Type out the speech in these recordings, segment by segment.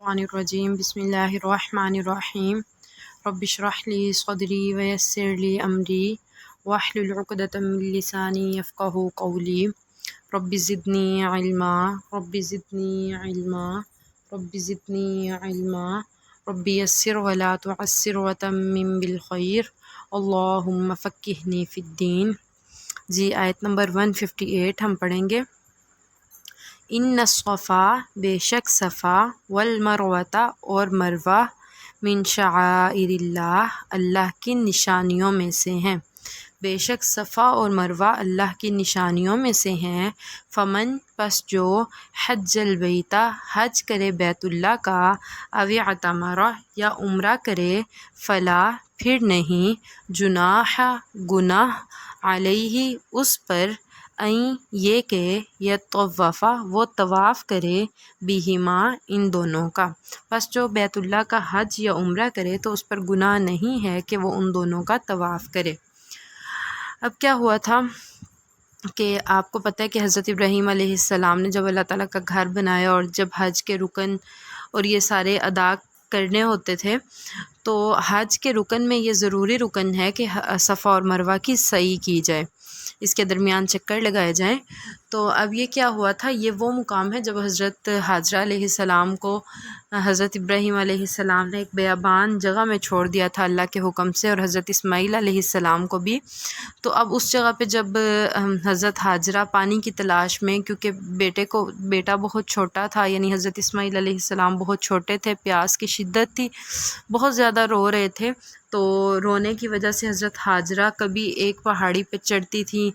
الرجیم بسم اللہ الرحمن الرحیم رب اشرح لی صدری ویسر لی امری واحلل عقدۃ من لسانی یفقہوا قولی رب زدنی علما رب زدنی علما رب زدنی علما رب یسر ولا تعسر وتمم بالخیر اللہم فقہنی فی الدین۔ جی آیت نمبر 158 ہم پڑھیں گے۔ ان الصفا بے شک صفا والمروۃ اور مروہ من شعائر اللہ اللہ کی نشانیوں میں سے ہیں، بے شک صفا اور مروہ اللہ کی نشانیوں میں سے ہیں۔ فمن پس جو حج البیت حج کرے بیت اللہ کا، او اعتمر یا عمرہ کرے، فلا پھر نہیں، جناح گناہ، علیہ اس پر، این یہ کہ یطوفا وہ طواف کرے، بہما ان دونوں کا۔ بس جو بیت اللہ کا حج یا عمرہ کرے تو اس پر گناہ نہیں ہے کہ وہ ان دونوں کا طواف کرے۔ اب کیا ہوا تھا کہ آپ کو پتہ ہے کہ حضرت ابراہیم علیہ السلام نے جب اللہ تعالیٰ کا گھر بنایا اور جب حج کے رکن اور یہ سارے ادا کرنے ہوتے تھے تو حج کے رکن میں یہ ضروری رکن ہے کہ صفا اور مروہ کی سعی کی جائے، اس کے درمیان چکر لگائے جائیں۔ تو اب یہ کیا ہوا تھا، یہ وہ مقام ہے جب حضرت حاجرہ علیہ السلام کو حضرت ابراہیم علیہ السلام نے ایک بیابان جگہ میں چھوڑ دیا تھا اللہ کے حکم سے، اور حضرت اسماعیل علیہ السلام کو بھی۔ تو اب اس جگہ پہ جب حضرت حاجرہ پانی کی تلاش میں، کیونکہ بیٹا بہت چھوٹا تھا، یعنی حضرت اسماعیل علیہ السلام بہت چھوٹے تھے، پیاس کی شدت تھی، بہت زیادہ رو رہے تھے، تو رونے کی وجہ سے حضرت حاجرہ کبھی ایک پہاڑی پہ چڑھتی تھیں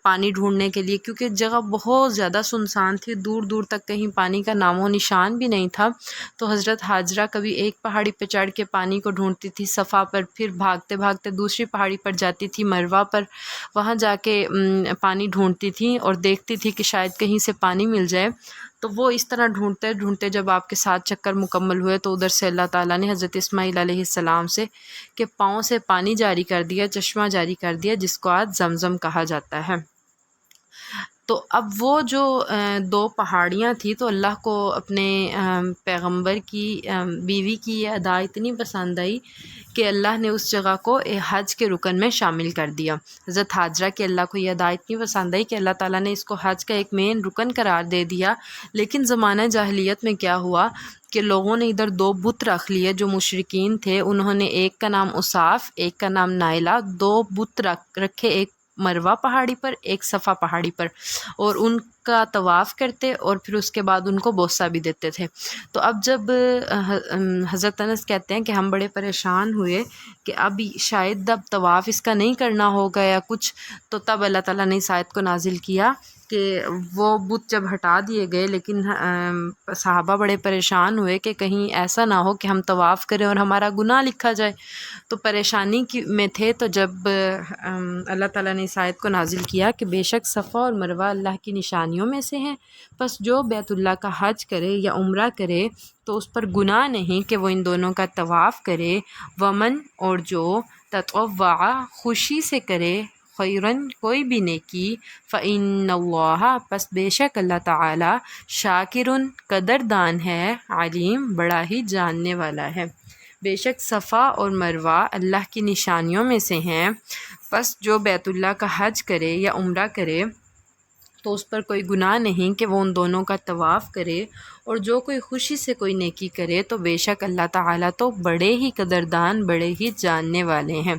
پانی ڈھونڈنے کے لیے، کیونکہ جگہ بہت زیادہ سنسان تھی، دور دور تک کہیں پانی کا نام و نشان بھی نہیں تھا۔ تو حضرت حاجرہ کبھی ایک پہاڑی پہ چڑھ کے پانی کو ڈھونڈتی تھی صفا پر، پھر بھاگتے بھاگتے دوسری پہاڑی پر جاتی تھی مروہ پر، وہاں جا کے پانی ڈھونڈتی تھیں اور دیکھتی تھی کہ شاید کہیں سے پانی مل جائے۔ تو وہ اس طرح ڈھونڈتے ڈھونڈتے جب آپ کے 7 چکر مکمل ہوئے تو ادھر سے اللہ تعالیٰ نے حضرت اسماعیل علیہ السلام سے کہ پاؤں سے پانی جاری کر دیا، چشمہ جاری کر دیا، جس کو آج زمزم کہا جاتا ہے۔ تو اب وہ جو 2 پہاڑیاں تھیں تو اللہ کو اپنے پیغمبر کی بیوی کی یہ ادا اتنی پسند آئی کہ اللہ نے اس جگہ کو حج کے رکن میں شامل کر دیا۔ حضرت حاجرہ کی اللہ کو یہ ادا اتنی پسند آئی کہ اللہ تعالیٰ نے اس کو حج کا ایک مین رکن قرار دے دیا۔ لیکن زمانہ جاہلیت میں کیا ہوا کہ لوگوں نے ادھر 2 بت رکھ لیے، جو مشرکین تھے انہوں نے ایک کا نام اصاف، ایک کا نام نائلہ، 2 بت رکھے، ایک مروہ پہاڑی پر، ایک صفا پہاڑی پر، اور ان کا طواف کرتے اور پھر اس کے بعد ان کو بوسہ بھی دیتے تھے۔ تو اب جب حضرت انس کہتے ہیں کہ ہم بڑے پریشان ہوئے کہ اب شاید اب طواف اس کا نہیں کرنا ہوگا یا کچھ، تو تب اللہ تعالیٰ نے اس آیت کو نازل کیا کہ وہ بت جب ہٹا دیے گئے، لیکن صحابہ بڑے پریشان ہوئے کہ کہیں ایسا نہ ہو کہ ہم طواف کریں اور ہمارا گناہ لکھا جائے، تو پریشانی میں تھے۔ تو جب اللہ تعالیٰ نے اس آیت کو نازل کیا کہ بے شک صفا اور مروہ اللہ کی نشانیوں میں سے ہیں، بس جو بیت اللہ کا حج کرے یا عمرہ کرے تو اس پر گناہ نہیں کہ وہ ان دونوں کا طواف کرے۔ ومن اور جو تطوع خوشی سے کرے، خیرن کوئی بھی نیکی، فإن اللہ پس بے شک اللہ تعالی، شاکرن قدردان ہے، علیم بڑا ہی جاننے والا ہے۔ بے شک صفا اور مروہ اللہ کی نشانیوں میں سے ہیں، پس جو بیت اللہ کا حج کرے یا عمرہ کرے تو اس پر کوئی گناہ نہیں کہ وہ ان دونوں کا طواف کرے، اور جو کوئی خوشی سے کوئی نیکی کرے تو بے شک اللہ تعالیٰ تو بڑے ہی قدردان، بڑے ہی جاننے والے ہیں۔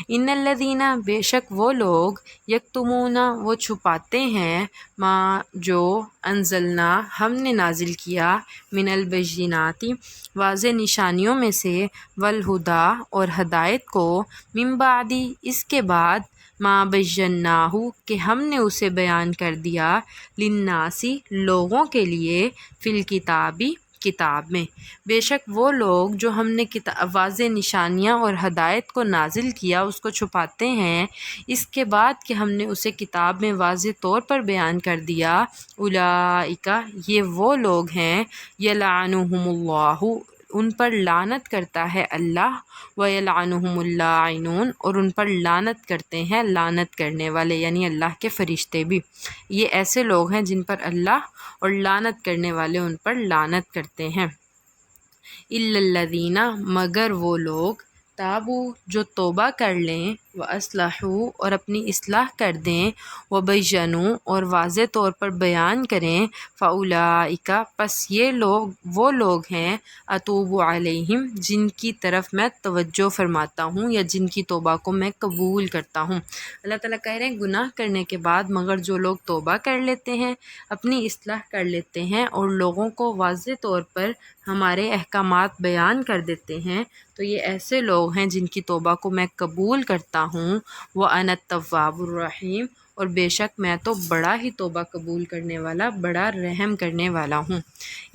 ان الذین بے شک وہ لوگ، یکتمون وہ چھپاتے ہیں، ما جو انزلنا ہم نے نازل کیا، من البینات واضح نشانیوں میں سے، والہدا اور ہدایت کو، من بعد اس کے بعد، ما بیناہ کہ ہم نے اسے بیان کر دیا، للناس لوگوں کے لیے، فی الکتابی کتاب میں۔ بے شک وہ لوگ جو ہم نے واضح نشانیاں اور ہدایت کو نازل کیا اس کو چھپاتے ہیں، اس کے بعد کہ ہم نے اسے کتاب میں واضح طور پر بیان کر دیا، اولئک یہ وہ لوگ ہیں، یلعنہم اللہ ان پر لعنت کرتا ہے اللہ، ویلعنہم اللاعنون اور ان پر لعنت کرتے ہیں لعنت کرنے والے، یعنی اللہ کے فرشتے بھی۔ یہ ایسے لوگ ہیں جن پر اللہ اور لعنت کرنے والے ان پر لعنت کرتے ہیں۔ الا الذین مگر وہ لوگ تابو جو توبہ کر لیں و اصلحوا اور اپنی اصلاح کر دیں و بیانوا اور واضح طور پر بیان کریں فاولئک پس یہ لوگ وہ لوگ ہیں اتوب علیہم جن کی طرف میں توجہ فرماتا ہوں یا جن کی توبہ کو میں قبول کرتا ہوں۔ اللہ تعالیٰ کہہ رہے ہیں گناہ کرنے کے بعد مگر جو لوگ توبہ کر لیتے ہیں، اپنی اصلاح کر لیتے ہیں اور لوگوں کو واضح طور پر ہمارے احکامات بیان کر دیتے ہیں، تو یہ ایسے لوگ ہیں جن کی توبہ کو میں قبول کرتا ہوں۔ وَأَنَا التَّوَّابُ الرَّحِيمُ اور بے شک میں تو بڑا ہی توبہ قبول کرنے والا، بڑا رحم کرنے والا ہوں۔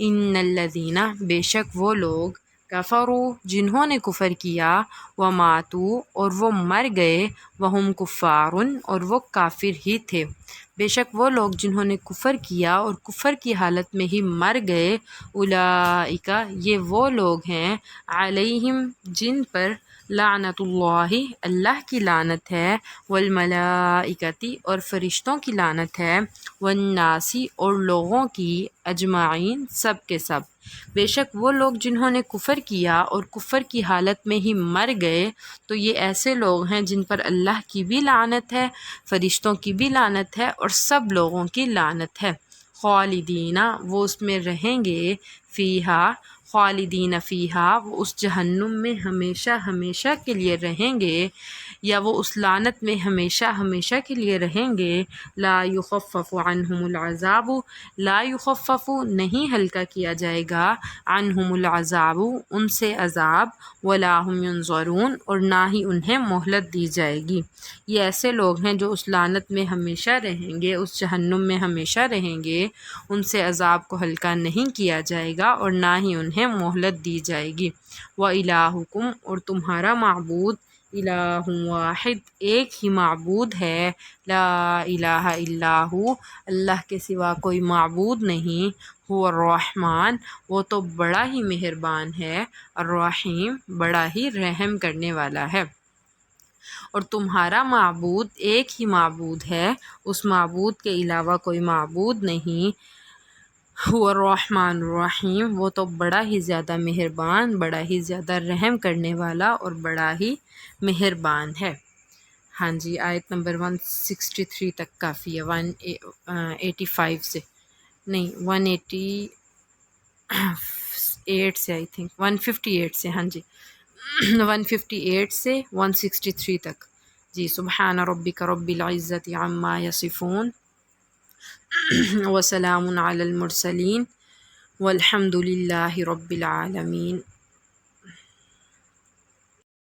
ان الذین بے شک وہ لوگ کفروا جنہوں نے کفر کیا وماتوا اور وہ مر گئے وہم کفار اور وہ کافر ہی تھے، بے شک وہ لوگ جنہوں نے کفر کیا اور کفر کی حالت میں ہی مر گئے اولئک یہ وہ لوگ ہیں علیہم جن پر لعنت اللہ اللہ کی لعنت ہے والملائکتی اور فرشتوں کی لعنت ہے والناسی اور لوگوں کی اجمعین سب کے سب، بے شک وہ لوگ جنہوں نے کفر کیا اور کفر کی حالت میں ہی مر گئے تو یہ ایسے لوگ ہیں جن پر اللہ کی بھی لعنت ہے، فرشتوں کی بھی لعنت ہے اور سب لوگوں کی لعنت ہے۔ خالدین وہ اس میں رہیں گے، فیہا خالدین فیہا وہ اس جہنم میں ہمیشہ ہمیشہ کے لیے رہیں گے یا وہ اس لعنت میں ہمیشہ ہمیشہ کے لیے رہیں گے۔ لا یخفف عنہم العذاب لا یخفف نہیں ہلکا کیا جائے گا عنہم العذاب ان سے عذاب ولا هم ینظرون اور نہ ہی انہیں مہلت دی جائے گی۔ یہ ایسے لوگ ہیں جو اس لعنت میں ہمیشہ رہیں گے، اس جہنم میں ہمیشہ رہیں گے، ان سے عذاب کو ہلکا نہیں کیا جائے گا اور نہ ہی انہیں مہلت دی جائے گی۔ وَإِلَٰهُكُمْ اور تمہارا معبود الہ واحد ایک ہی معبود ہے، لا الہ الا ہو اللہ کے سوا کوئی معبود نہیں، هو الرحمن وہ تو بڑا ہی مہربان ہے، الرحیم بڑا ہی رحم کرنے والا ہے۔ اور تمہارا معبود ایک ہی معبود ہے، اس معبود کے علاوہ کوئی معبود نہیں، هو الرحمن الرحیم وہ تو بڑا ہی زیادہ مہربان، بڑا ہی زیادہ رحم کرنے والا اور بڑا ہی مہربان ہے۔ ہاں جی، آیت نمبر 163 تک کافی ہے، 185 سے نہیں 188 سے آئی تھنک 158 سے، ہاں جی 158 سے 163 تک جی۔ سبحان ربک رب العزت عما یصفون وسلام علی المرسلین والحمد للہ رب العالمین۔